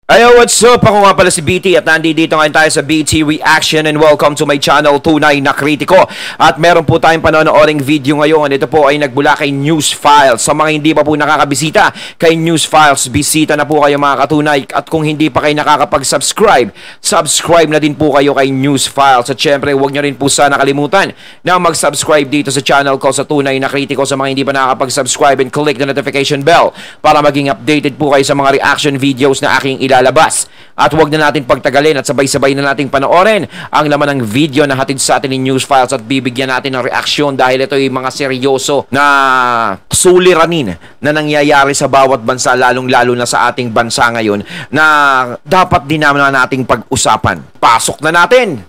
Ayo, what's up? Ako nga pala si BT at nandito ngayon tayo sa BT Reaction and welcome to my channel, Tunay na Kritiko. At meron po tayong panonooring video ngayon. Ito po ay nagbula kay News Files. Sa mga hindi pa po nakakabisita kay News Files, bisita na po kayo mga katunay. At kung hindi pa kayo nakakapag-subscribe, subscribe na din po kayo kay News Files. At syempre, huwag nyo rin po sana nakalimutan na mag-subscribe dito sa channel ko sa Tunay na Kritiko sa mga hindi pa nakakapag-subscribe and click the notification bell para maging updated po kayo sa mga reaction videos na aking ilalabas. At huwag na natin pagtagalin at sabay-sabay na nating panoorin ang laman ng video na hatid sa atin ni News Files at bibigyan natin ng reaksyon dahil ito ay mga seryoso na suliranin na nangyayari sa bawat bansa, lalong-lalo na sa ating bansa ngayon na dapat din naman nating pag-usapan. Pasok na natin!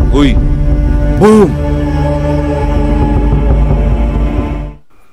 Uy! Boom!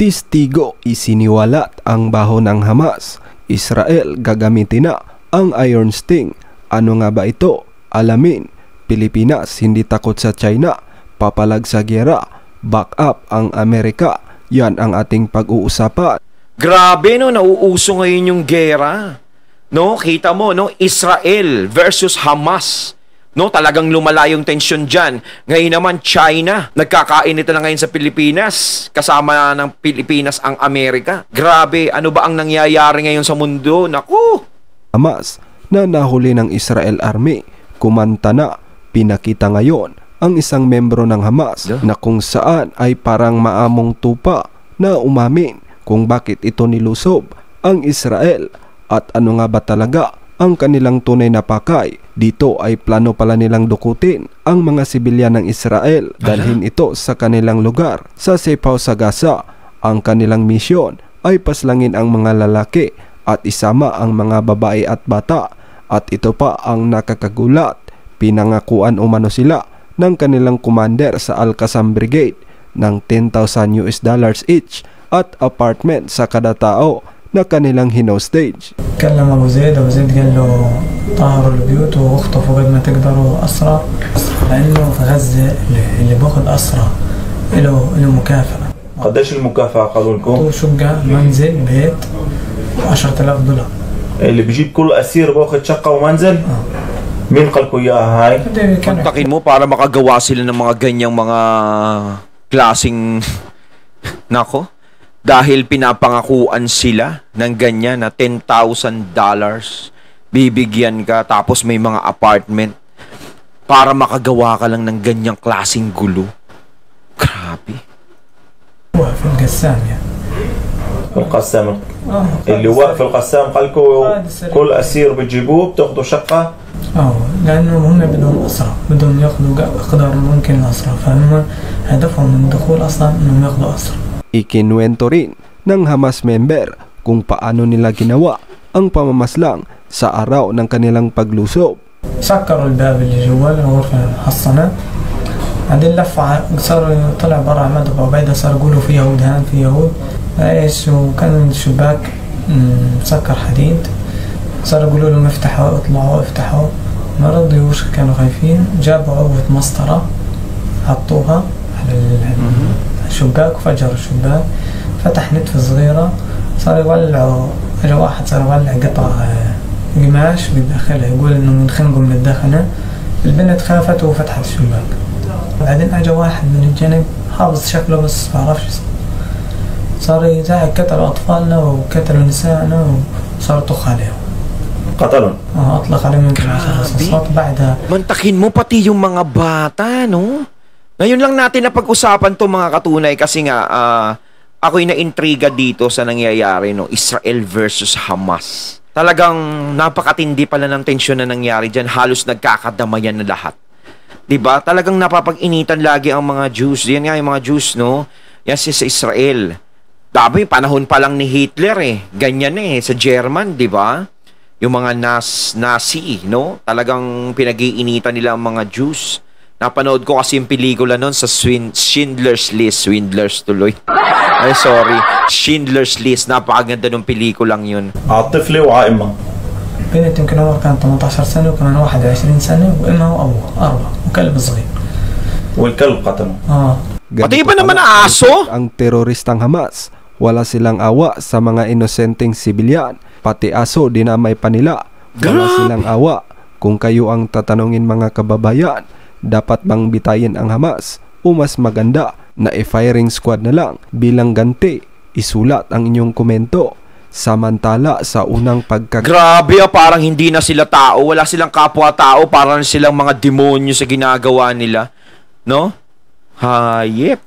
Testigo isiniwalat ang baho ng Hamas. Israel gagamitin na ang Iron Sting. Ano nga ba ito? Alamin. Pilipinas hindi takot sa China. Papalag sa giyera. Back up ang Amerika. Yan ang ating pag-uusapan. Grabe no, nauuso ngayon yung gera. No, kita mo no, Israel versus Hamas. No, talagang lumala yung tension dyan. Ngayon naman, China. Nagkakainit na ngayon sa Pilipinas. Kasama ng Pilipinas ang Amerika. Grabe, ano ba ang nangyayari ngayon sa mundo? Naku! Hamas na nahuli ng Israel Army. Kumanta na, pinakita ngayon ang isang membro ng Hamas na kung saan ay parang maamong tupa na umamin kung bakit ito nilusob ang Israel at ano nga ba talaga ang kanilang tunay na pakay. Dito ay plano pala nilang dukutin ang mga sibilyan ng Israel, dalhin ito sa kanilang lugar sa safe house sa Gaza. Ang kanilang misyon ay paslangin ang mga lalaki at isama ang mga babae at bata. At ito pa ang nakakagulat, pinangakuan umano sila ng kanilang commander sa Al-Qassam Brigade ng $10,000 each at apartment sa kada tao na kanilang hinostage. كلم ابو زيد قال له طهروا البيوت واخطفوا قد ما تقدروا اسرى لانه في غزه اللي باخذ اسرى له مكافاه. قديش المكافاه قالوا لكم؟ شقه منزل بيت $10,000. اللي بيجيب كل اسير باخذ شقه ومنزل؟ مين قال لكم اياها هاي؟ Kontakin mo para makagawa sila ng mga ganyang mga klaseng nako. Dahil pinapangakuan sila ng ganyan na $10,000, bibigyan ka tapos may mga apartment para makagawa ka lang ng ganyang klaseng gulo. Grabe. في القسام يعني. القسام اللي واقف القسام قال لكم كل اسير بتجيبوه بتاخذوا شقه؟ لانه هم بدهم اسرى، بدهم ياخذوا اقدر ممكن الاسرى، فهم هدفهم من الدخول اصلا انهم ياخذوا اسرى. Ikinuwento rin ng Hamas member kung paano nila ginawa ang pamamaslang sa araw ng kanilang paglusob. سكروا الباب اللي جوا الغرفة المحصنة، بعدين لفوا صار طلع برا عماد أبو عبيدة صار يقولوا في يهود هان في يهود ايش، وكان الشباك مسكر حديد، صار يقولوا لهم افتحوا اطلعوا افتحوا، ما رضيوش كانوا خايفين، جابوا عبوة مسطرة حطوها على الشباك وفجروا الشباك، فتح نتفة صغيرة صار يولعوا، اجى واحد صار يولع قطع قماش بداخلها يقول انه منخنقوا من الداخل. البنت خافت وفتحت الشباك، بعدين اجى واحد من الجنب حافظ شكله بس ما بعرفش اسمه، صار يزعق قتلوا اطفالنا وقتلوا نسائنا وصار يطخ عليهم. قتلهم؟ اطلق عليهم يمكن 10 رصاصات بعدها. Mantakin mo pati yung mga bata, no? Ngayon lang natin napag-usapan to mga katunay kasi nga ako'y na-intriga dito sa nangyayari, no? Israel versus Hamas. Talagang napakatindi pala ng tensyon na nangyari dyan. Halos nagkakadamayan na lahat. Diba? Talagang napapag-initan lagi ang mga Jews. Yan nga yung mga Jews, no? Yan sa Israel. Dabi, panahon pa lang ni Hitler eh. Ganyan eh, sa German, diba? Yung mga Nazi, no? Talagang pinag-iinitan nila ang mga Jews. Napanood ko kasi yung pelikula nun sa Schindler's List. Swindlers tuloy. Ay, sorry. Schindler's List. Napakaganda ng pelikulang yun. طفلة وأمها. بنت يمكن عمرها كان 18 سنة وكمان 21 سنة وأمها وأبوها 4 وكلب صغير. والكلب قتله. Pati ba naman ang aso? Ang teroristang Hamas Wala silang awa sa mga inosenteng sibilyan, pati aso dinamay pa nila. Wala silang awa. Kung kayo ang tatanungin mga kababayan, dapat bang bitayin ang Hamas o mas maganda na i-firing squad na lang bilang ganti? Isulat ang inyong komento. Samantala sa unang Grabe, parang hindi na sila tao, wala silang kapwa-tao, parang silang mga demonyo sa ginagawa nila, no? Hayep.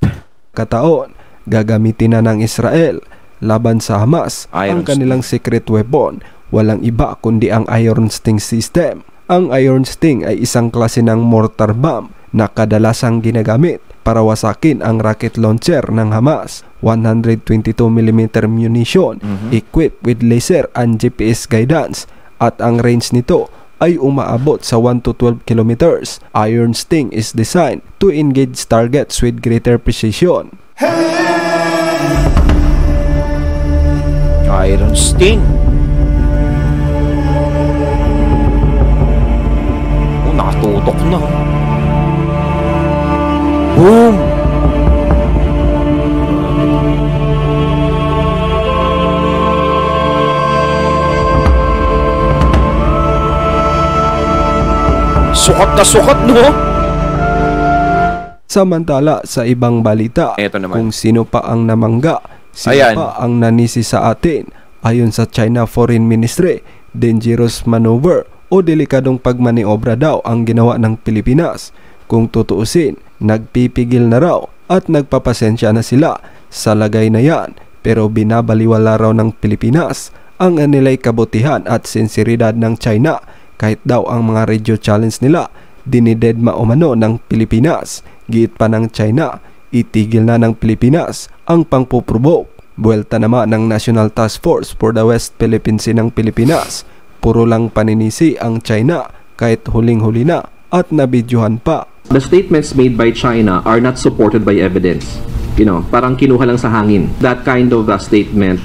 Kataon, gagamitin na ng Israel laban sa Hamas ang kanilang secret weapon. Walang iba kundi ang Iron Sting system. Ang Iron Sting ay isang klase ng mortar bomb na kadalasang ginagamit para wasakin ang rocket launcher ng Hamas. 122mm munition equipped with laser and GPS guidance, at ang range nito ay umaabot sa 1 to 12 kilometers. Iron Sting is designed to engage targets with greater precision. Iron Sting. Nakatutok na. Boom! Sukat na sukat, no? Samantala sa ibang balita, kung sino pa ang namangga, sino pa ang nanisi sa atin, ayon sa China Foreign Ministry, dangerous maneuver o delikadong pagmaniobra daw ang ginawa ng Pilipinas. Kung tutuusin, nagpipigil na raw at nagpapasensya na sila sa lagay na yan, pero binabaliwala raw ng Pilipinas ang anilay kabutihan at sinseridad ng China, kahit daw ang mga radio challenge nila dinidedma umano ng Pilipinas. Giit pa ng China, itigil na ng Pilipinas ang pangpuprovoke. Buwelta naman ng National Task Force for the West Philippine Sea ng Pilipinas. Puro lang paninisi ang China kahit huling-huli na at nabidyohan pa. The statements made by China are not supported by evidence. Parang kinuha lang sa hangin. That kind of statement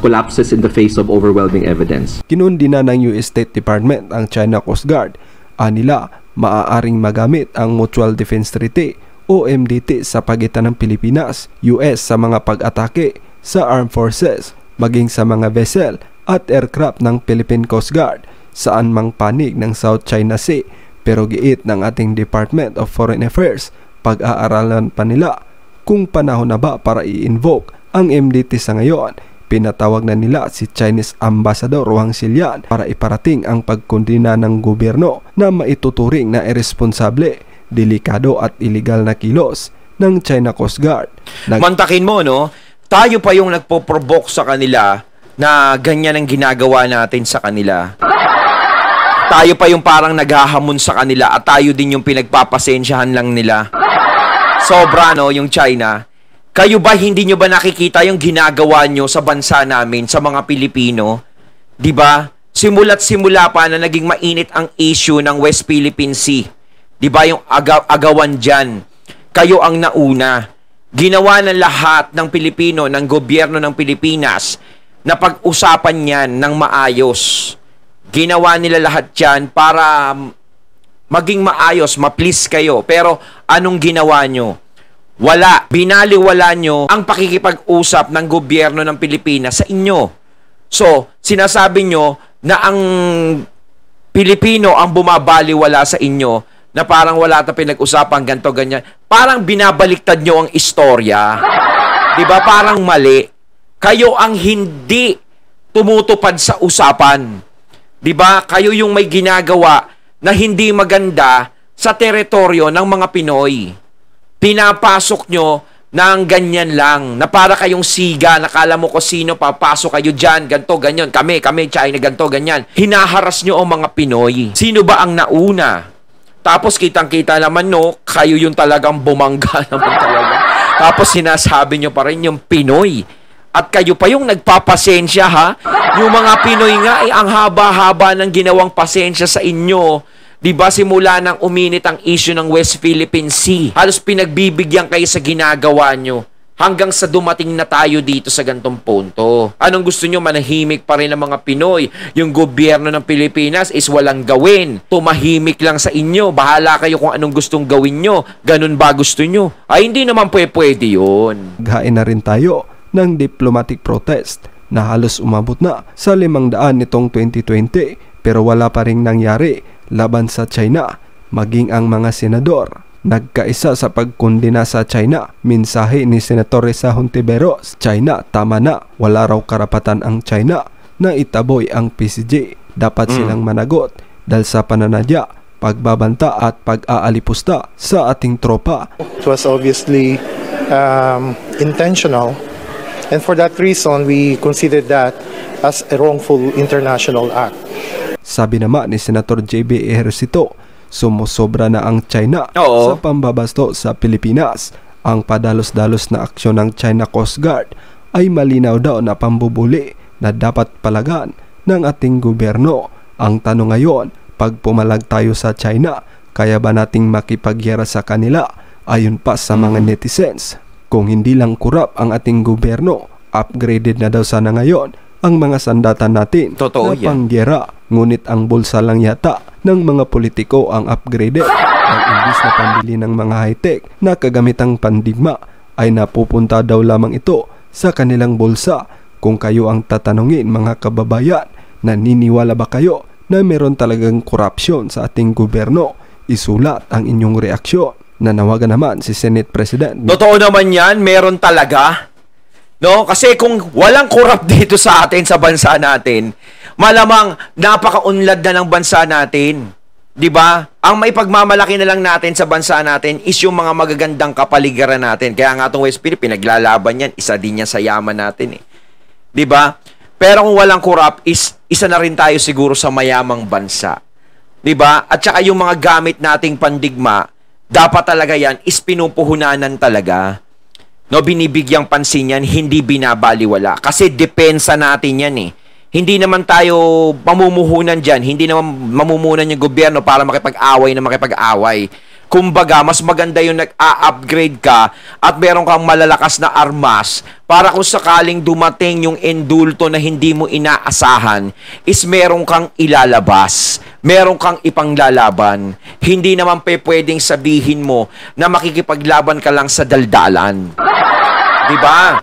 collapses in the face of overwhelming evidence. Kinundi na ng US State Department ang China Coast Guard. Anila, maaaring magamit ang Mutual Defense Treaty o MDT sa pagitan ng Pilipinas, US sa mga pag-atake sa armed forces, maging sa mga vessel at aircraft ng Philippine Coast Guard saan mang panig ng South China Sea. Pero giit ng ating Department of Foreign Affairs, pag-aaralan pa nila kung panahon na ba para i-invoke ang MDT sa ngayon. Pinatawag na nila si Chinese Ambassador Wang Xilian para iparating ang pagkondena ng gobyerno na maituturing na irresponsable, delikado at illegal na kilos ng China Coast Guard. Mantakin mo, no? Tayo pa yung nagpo-provoke sa kanila na ganyan ang ginagawa natin sa kanila. Tayo pa yung parang naghahamon sa kanila at tayo din yung pinagpapasensyahan lang nila. Sobra, no, yung China. Kayo ba, hindi nyo ba nakikita yung ginagawa nyo sa bansa namin, sa mga Pilipino? Diba? Simula't simula pa na naging mainit ang issue ng West Philippine Sea. Diba yung agawan dyan? Kayo ang nauna. Ginawa ng lahat ng Pilipino, ng gobyerno ng Pilipinas, na pag-usapan yan ng maayos. Ginawa nila lahat yan para maging maayos, ma-please kayo. Pero anong ginawa nyo? Wala. Binaliwala nyo ang pakikipag-usap ng gobyerno ng Pilipinas sa inyo. So, sinasabi nyo na ang Pilipino ang bumabaliwala sa inyo, na parang wala ta pinag-usapan, ganto ganyan. Parang binabaliktad nyo ang istorya. Diba? Parang mali. Kayo ang hindi tumutupad sa usapan. Diba? Kayo yung may ginagawa na hindi maganda sa teritoryo ng mga Pinoy. Pinapasok nyo ng ganyan lang, na para kayong siga, nakala mo ko sino, papasok kayo dyan, ganto, ganyan, kami, China, ganto, ganyan. Hinaharas nyo ang mga Pinoy. Sino ba ang nauna? Tapos kitang-kita naman, no, kayo yung talagang bumangga naman talaga. Tapos sinasabi nyo pa rin yung Pinoy. At kayo pa yung nagpapasensya, ha? Yung mga Pinoy nga, ang haba-haba ng ginawang pasensya sa inyo. Diba, simula nang uminit ang issue ng West Philippine Sea, halos pinagbibigyan kayo sa ginagawa nyo hanggang sa dumating na tayo dito sa gantong punto. Anong gusto nyo? Manahimik pa rin ang mga Pinoy. Yung gobyerno ng Pilipinas is walang gawin. Tumahimik lang sa inyo. Bahala kayo kung anong gustong gawin nyo. Ganun ba gusto nyo? Ay, hindi naman pwede yun. Naghain na rin tayo ng diplomatic protest na halos umabot na sa 500 nitong 2020 pero wala pa ring nangyari laban sa China. Maging ang mga senador nagkaisa sa pagkondena sa China. Mensahe ni Senator Risa Hontiveros, China, tama na, wala raw karapatan ang China na itaboy ang PCG. Dapat silang managot dahil sa pananadya, pagbabanta at pag-aalipusta sa ating tropa. It was obviously intentional, and for that reason we considered that as a wrongful international act. Sabi naman ni Senator JB Ejercito, sumusobra na ang China sa pambabasto sa Pilipinas. Ang padalos-dalos na aksyon ng China Coast Guard ay malinaw daw na pambubuli na dapat palagan ng ating gobyerno. Ang tanong ngayon, pag pumalag tayo sa China, kaya ba nating makipagyera sa kanila? Ayon pa sa mga netizens, kung hindi lang kurap ang ating gobyerno, upgraded na daw sana ngayon ang mga sandatan natin na pangyera. Ngunit ang bulsa lang yata ng mga politiko ang upgraded. Ang imbis na pambili ng mga high-tech na kagamitang pandigma ay napupunta daw lamang ito sa kanilang bulsa. Kung kayo ang tatanungin mga kababayan, naniniwala ba kayo na meron talagang korupsyon sa ating gobyerno? Isulat ang inyong reaksyon. Nanawagan naman si Senate President. Totoo naman yan, meron talaga. No, kasi kung walang korap dito sa atin, sa bansa natin, malamang napaka-unlad na ng bansa natin. 'Di ba? Ang may pagmamalaki na lang natin sa bansa natin is yung mga magagandang kapaligiran natin. Kaya nga itong West Philippines, pinaglalaban yan, isa din yan sa yaman natin eh. 'Di ba? Pero kung walang korap, isa na rin tayo siguro sa mayamang bansa. 'Di ba? At saka yung mga gamit nating pandigma, dapat talaga yan is pinupuhunanan talaga. No, binibigyang pansin yan, hindi binabaliwala. Kasi depensa natin yan eh. Hindi naman tayo mamumuhunan dyan. Hindi naman mamumunan yung gobyerno para makipag-away na makipag-away. Kumbaga, mas maganda yung nag-a-upgrade ka at meron kang malalakas na armas para kung sakaling dumating yung indulto na hindi mo inaasahan, is meron kang ilalabas. Meron kang ipanglalaban. Hindi naman pwedeng sabihin mo na makikipaglaban ka lang sa daldalan. Diba?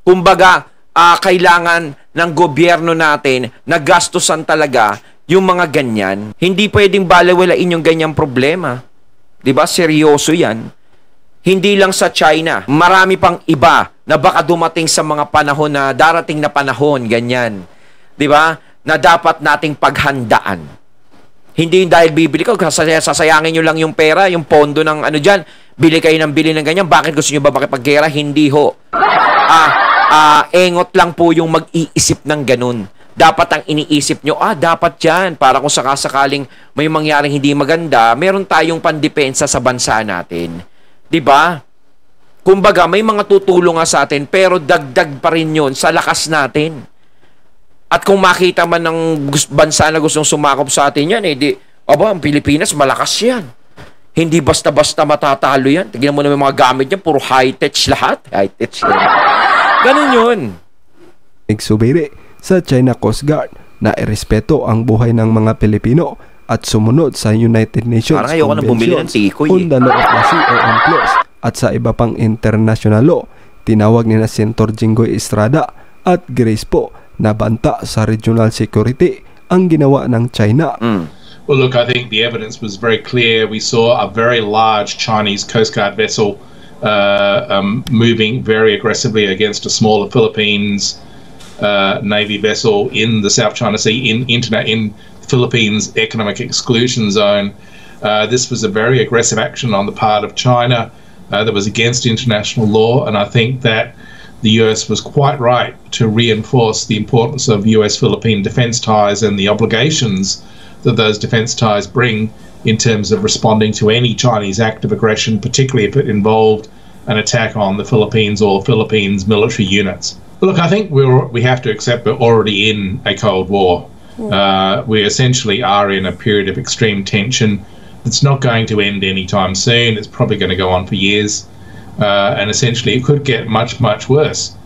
Kumbaga, kailangan ng gobyerno natin na gastusan talaga yung mga ganyan. Hindi pwedeng balewalain yung ganyang problema. Diba? Seryoso yan. Hindi lang sa China. Marami pang iba na baka dumating sa mga panahon na darating na panahon, ganyan. Diba? Na dapat nating paghandaan. Hindi dahil bibili ka, sasayangin nyo lang yung pera, yung pondo ng ano dyan, bili kayo ng bili ng ganyan. Bakit gusto nyo ba makipaggera? Hindi ho. Engot lang po yung mag-iisip ng ganun. Dapat ang iniisip nyo, dapat yan. Para kung sakasakaling may mangyaring hindi maganda, meron tayong pandepensa sa bansa natin. Diba? Kumbaga, may mga tutulong nga sa atin, pero dagdag pa rin yun sa lakas natin. At kung makita man ng bansa na gustong sumakop sa atin yan, ang Pilipinas, malakas yan. Hindi basta-basta matatalo yan. Tignan mo na mga gamit yan, puro high-tech lahat. High-tech yan. Ganun yun. Nagsubiri sa China Coast Guard na irespeto ang buhay ng mga Pilipino at sumunod sa United Nations Conventions on the Law of the Sea o UNCLOS at sa iba pang international law. Tinawag ni na Senator Jinggoy Estrada at Grace po na banta sa regional security ang ginawa ng China. Well, look, I think the evidence was very clear. We saw a very large Chinese Coast Guard vessel moving very aggressively against a smaller Philippines Navy vessel in the South China Sea in Philippines economic exclusion zone. This was a very aggressive action on the part of China that was against international law, and I think that the US was quite right to reinforce the importance of US-Philippine defense ties and the obligations that those defense ties bring in terms of responding to any Chinese act of aggression, particularly if it involved an attack on the Philippines or Philippines military units. Look, I think we have to accept we're already in a Cold War. We essentially are in a period of extreme tension. It's not going to end anytime soon. It's probably going to go on for years. And essentially it could get much, much worse.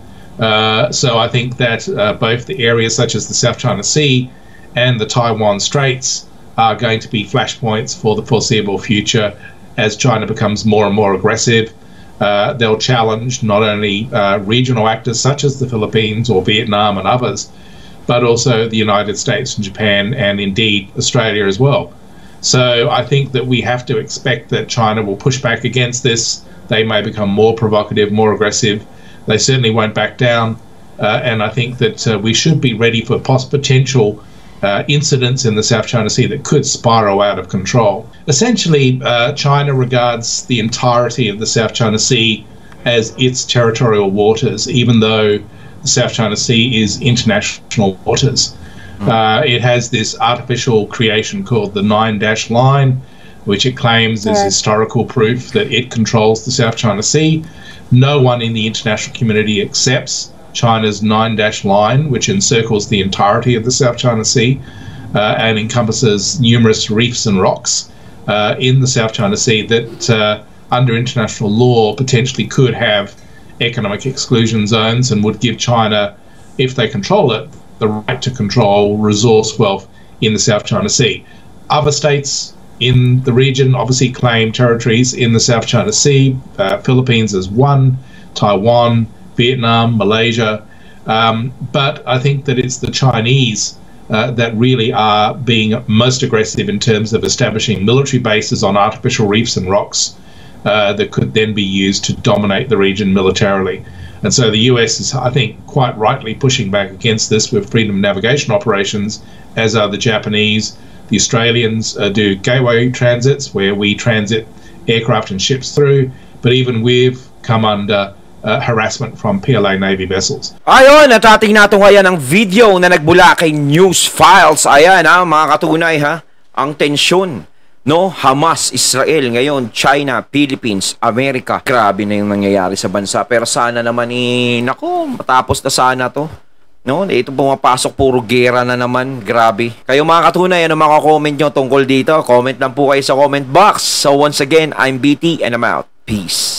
So I think that both the areas such as the South China Sea and the Taiwan Straits are going to be flashpoints for the foreseeable future as China becomes more and more aggressive. they'll challenge not only regional actors such as the Philippines or Vietnam and others, but also the United States and Japan and indeed Australia as well. So I think that we have to expect that China will push back against this. They may become more provocative, more aggressive. They certainly won't back down. And I think that we should be ready for potential incidents in the South China Sea that could spiral out of control. Essentially, China regards the entirety of the South China Sea as its territorial waters, even though the South China Sea is international waters. It has this artificial creation called the Nine-Dash Line, which it claims is historical proof that it controls the South China Sea. No one in the international community accepts China's Nine-Dash Line, which encircles the entirety of the South China Sea and encompasses numerous reefs and rocks in the South China Sea that under international law potentially could have economic exclusion zones and would give China, if they control it, the right to control resource wealth in the South China Sea. Other states in the region obviously claim territories in the South China Sea. Philippines is one, Taiwan, Vietnam, Malaysia. But I think that it's the Chinese that really are being most aggressive in terms of establishing military bases on artificial reefs and rocks that could then be used to dominate the region militarily. And so the US is, I think, quite rightly pushing back against this with freedom of navigation operations, as are the Japanese. The Australians do gateway transits, where we transit aircraft and ships through, but even we've come under harassment from PLA Navy vessels. Ayon, at ating natunghayan ang video na nagbula kay News Files. Ayan mga katunay ang tensyon. No, Hamas, Israel, ngayon China, Philippines, Amerika. Grabe na yung nangyayari sa bansa. Pero sana naman nako, matapos na sana to. No, ito pumapasok puro gera na naman. Grabe. Kayo mga katunay, ano mga comment nyo tungkol dito? Comment lang po kayo sa comment box. So once again, I'm BT and I'm out. Peace.